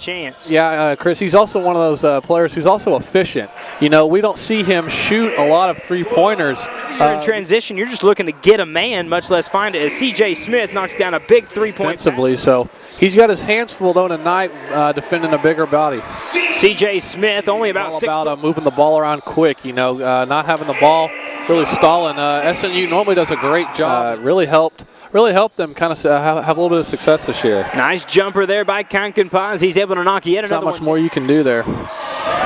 chance. Yeah, Chris, he's also one of those players who's also efficient. You know, we don't see him shoot a lot of three-pointers. In transition, you're just looking to get a man, much less find it, as C.J. Smith knocks down a big three-point. Defensively, so he's got his hands full, though, tonight defending a bigger body. C.J. Smith, only about 6 foot. Moving the ball around quick, you know, not having the ball, really stalling. SNU normally does a great job. Really helped them kind of have a little bit of success this year. Nice jumper there by Kankanpa as he's able to knock yet another one. Not much more you can do there.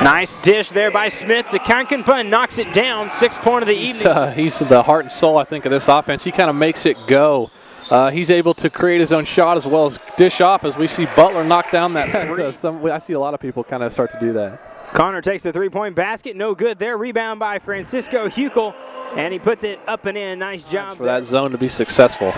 Nice dish there by Smith to Kankanpa and knocks it down. 6th point of the evening. He's the heart and soul, I think, of this offense. He kind of makes it go. He's able to create his own shot as well as dish off, as we see Butler knock down that three. I see a lot of people kind of start to do that. Connor takes the three-point basket. No good there. Rebound by Francisco Huckel, and he puts it up and in. Nice job for that zone to be successful.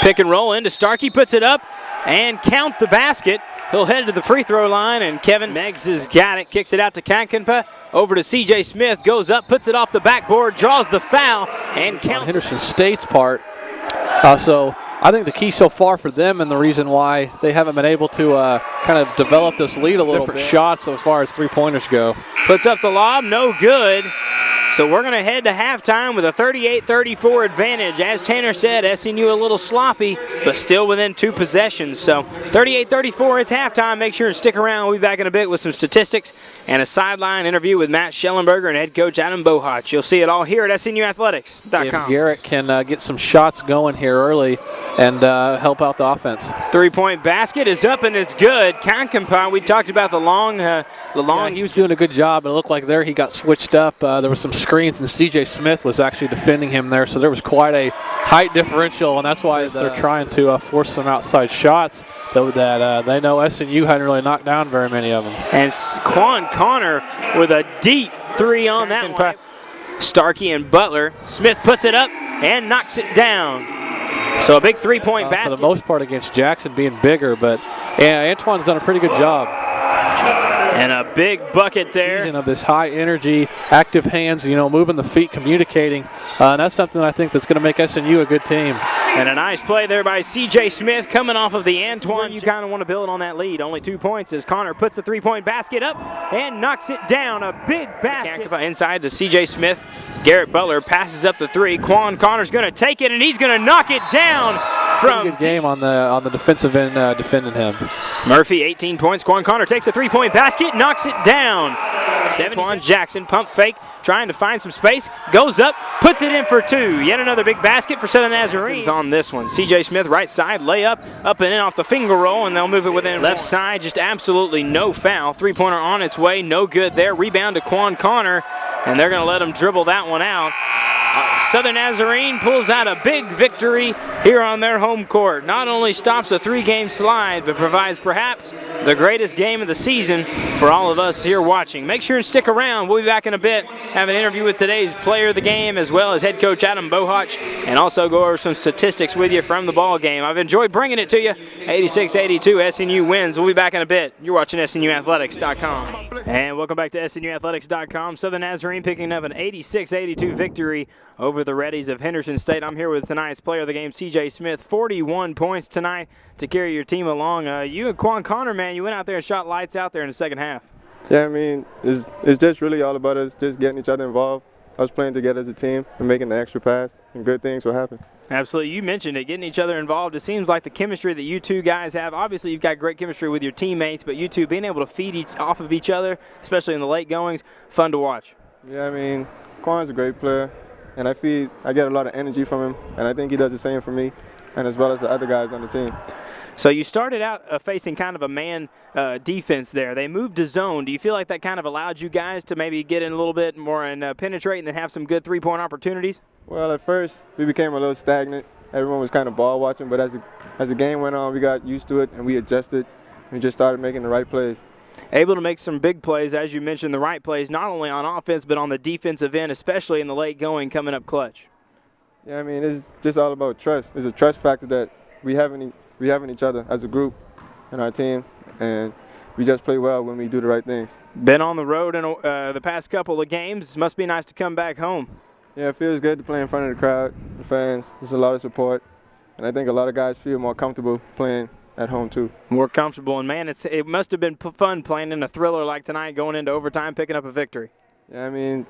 Pick and roll into Starkey, puts it up and count the basket. He'll head to the free throw line, and Kevin Meggs has got it. Kicks it out to Kankanpa. Over to C.J. Smith. Goes up, puts it off the backboard, draws the foul, and counts. On Henderson State's part. So I think the key so far for them, and the reason why they haven't been able to kind of develop this lead a little bit. Shots as far as three-pointers go. Puts up the lob, no good. So we're going to head to halftime with a 38-34 advantage. As Tanner said, SNU a little sloppy, but still within 2 possessions. So 38-34, it's halftime. Make sure and stick around. We'll be back in a bit with some statistics and a sideline interview with Matt Schellenberger and head coach Adam Bohach. You'll see it all here at SNUathletics.com. If Garrett can get some shots going here early and help out the offense. Three-point basket is up and it's good. Kankanpa, we talked about the long. Yeah, he was doing a good job. It looked like there he got switched up. There was some screens, and C.J. Smith was actually defending him there, so there was quite a height differential, and that's why they're trying to force some outside shots that they know SNU hadn't really knocked down very many of them. And Quan Connor with a deep three on that one. Starkey and Butler. Smith puts it up and knocks it down. So a big three-point basket. For the most part against Jackson being bigger, but yeah, Antoine's done a pretty good job. And a big bucket there. Season of this high energy, active hands, you know, moving the feet, communicating. And that's something I think that's going to make SNU a good team. And a nice play there by C.J. Smith coming off of the Antoine. You kind of want to build on that lead. Only 2 points as Connor puts the three-point basket up and knocks it down. A big basket. Inside to C.J. Smith. Garrett Butler passes up the three. Quan Connor's going to take it, and he's going to knock it down. From good game on the defensive end defending him. Murphy, 18 points. Quan Connor takes a three-point basket, knocks it down. Antoine Jackson, pump fake, trying to find some space, goes up, puts it in for 2. Yet another big basket for Southern Nazarene. On this one, C.J. Smith, right side, layup, up and in off the finger roll, and they'll move it within left side. Just absolutely no foul. Three-pointer on its way, no good there. Rebound to Quan Connor, and they're going to let him dribble that one out. Southern Nazarene pulls out a big victory here on their home court. Not only stops a 3-game slide, but provides perhaps the greatest game of the season for all of us here watching. Make sure and stick around. We'll be back in a bit, have an interview with today's player of the game, as well as head coach Adam Bohach, and also go over some statistics with you from the ball game. I've enjoyed bringing it to you. 86-82, SNU wins. We'll be back in a bit. You're watching SNUathletics.com. And welcome back to SNUathletics.com. Southern Nazarene picking up an 86-82 victory over the Reddies of Henderson State. I'm here with tonight's player of the game, C.J. Smith. 41 points tonight to carry your team along. You and Quan Connor, man, you went out there and shot lights out there in the second half. Yeah, I mean, it's just really all about us just getting each other involved, us playing together as a team and making the extra pass, and good things will happen. Absolutely. You mentioned it, getting each other involved. It seems like the chemistry that you two guys have, obviously you've got great chemistry with your teammates, but you two being able to feed off of each other, especially in the late goings, fun to watch. Yeah, I mean, Quan's a great player, and I get a lot of energy from him, and I think he does the same for me, and as well as the other guys on the team. So you started out facing kind of a man defense there. They moved to zone. Do you feel like that kind of allowed you guys to maybe get in a little bit more and penetrate and then have some good three-point opportunities? Well, at first we became a little stagnant. Everyone was kind of ball watching, but as the game went on, we got used to it and we adjusted and just started making the right plays. Able to make some big plays, as you mentioned, the right plays, not only on offense but on the defensive end, especially in the late going, coming up clutch. Yeah, I mean, it's just all about trust. There's a trust factor that we have in each other as a group in our team, and we just play well when we do the right things. Been on the road in the past couple of games. Must be nice to come back home. Yeah, it feels good to play in front of the crowd, the fans. There's a lot of support, and I think a lot of guys feel more comfortable playing at home too. More comfortable, and man, it must have been fun playing in a thriller like tonight, going into overtime, picking up a victory. Yeah, I mean,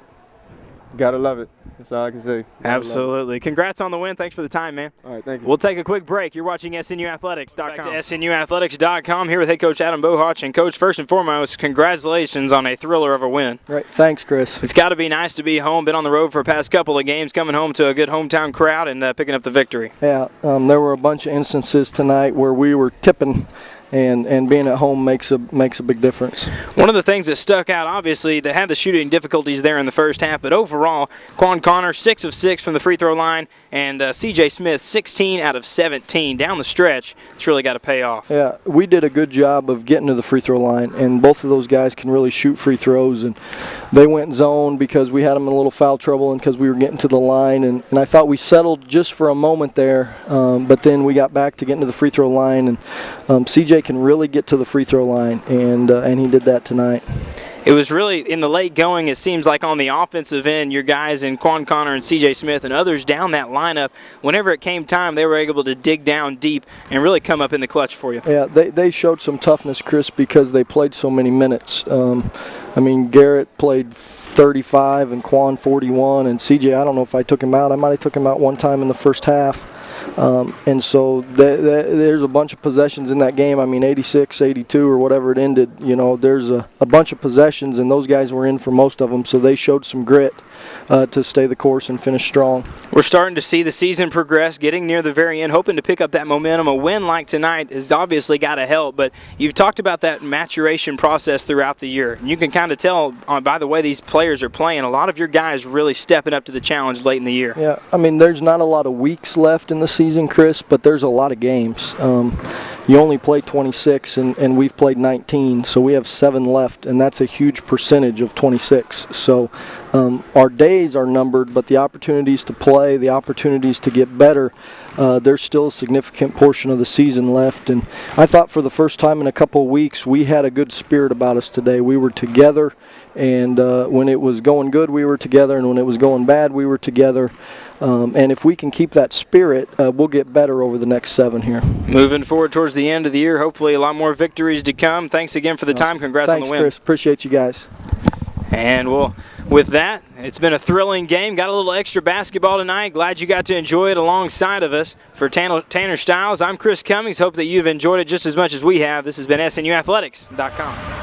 gotta love it. That's all I can say. Absolutely. Congrats on the win. Thanks for the time, man. All right, thank you. We'll take a quick break. You're watching SNUathletics.com. Back to SNUathletics.com here with head coach Adam Bohach. And, Coach, first and foremost, congratulations on a thriller of a win. Right. Thanks, Chris. It's got to be nice to be home. Been on the road for the past couple of games, coming home to a good hometown crowd and picking up the victory. Yeah, there were a bunch of instances tonight where we were tipping. And being at home makes a big difference. One of the things that stuck out, obviously, they had the shooting difficulties there in the first half, but overall, Quan Connor 6 of 6 from the free throw line, and C.J. Smith 16 out of 17 down the stretch. It's really got to pay off. Yeah, we did a good job of getting to the free throw line, and both of those guys can really shoot free throws, and they went zone because we had them in a little foul trouble and because we were getting to the line, and I thought we settled just for a moment there, but then we got back to getting to the free throw line, and C.J. can really get to the free throw line, and he did that tonight. It was really, in the late going, it seems like on the offensive end, your guys in Quan Connor and C.J. Smith and others down that lineup, whenever it came time, they were able to dig down deep and really come up in the clutch for you. Yeah, they showed some toughness, Chris, because they played so many minutes. I mean, Garrett played 35 and Quan 41, and C.J., I don't know if I took him out. I might have took him out one time in the first half. And so there's a bunch of possessions in that game. I mean, 86, 82, or whatever it ended. You know, there's a bunch of possessions, and those guys were in for most of them, so they showed some grit to stay the course and finish strong. We're starting to see the season progress, getting near the very end, hoping to pick up that momentum. A win like tonight has obviously got to help, but you've talked about that maturation process throughout the year. And you can kind of tell by the way these players are playing, a lot of your guys really stepping up to the challenge late in the year. Yeah, I mean, there's not a lot of weeks left in the season, Chris, but there's a lot of games. You only play 26, and we've played 19, so we have 7 left, and that's a huge percentage of 26. So our days are numbered, but the opportunities to play, the opportunities to get better, there's still a significant portion of the season left. And I thought for the first time in a couple of weeks, we had a good spirit about us today. We were together, and when it was going good, we were together, and when it was going bad, we were together. And if we can keep that spirit, we'll get better over the next 7 here. Moving forward towards the end of the year, hopefully a lot more victories to come. Thanks again for the time. Congrats on the win. Thanks, Chris. Appreciate you guys. And with that, it's been a thrilling game. Got a little extra basketball tonight. Glad you got to enjoy it alongside of us. For Tanner Stiles, I'm Chris Cummings. Hope that you've enjoyed it just as much as we have. This has been SNUathletics.com.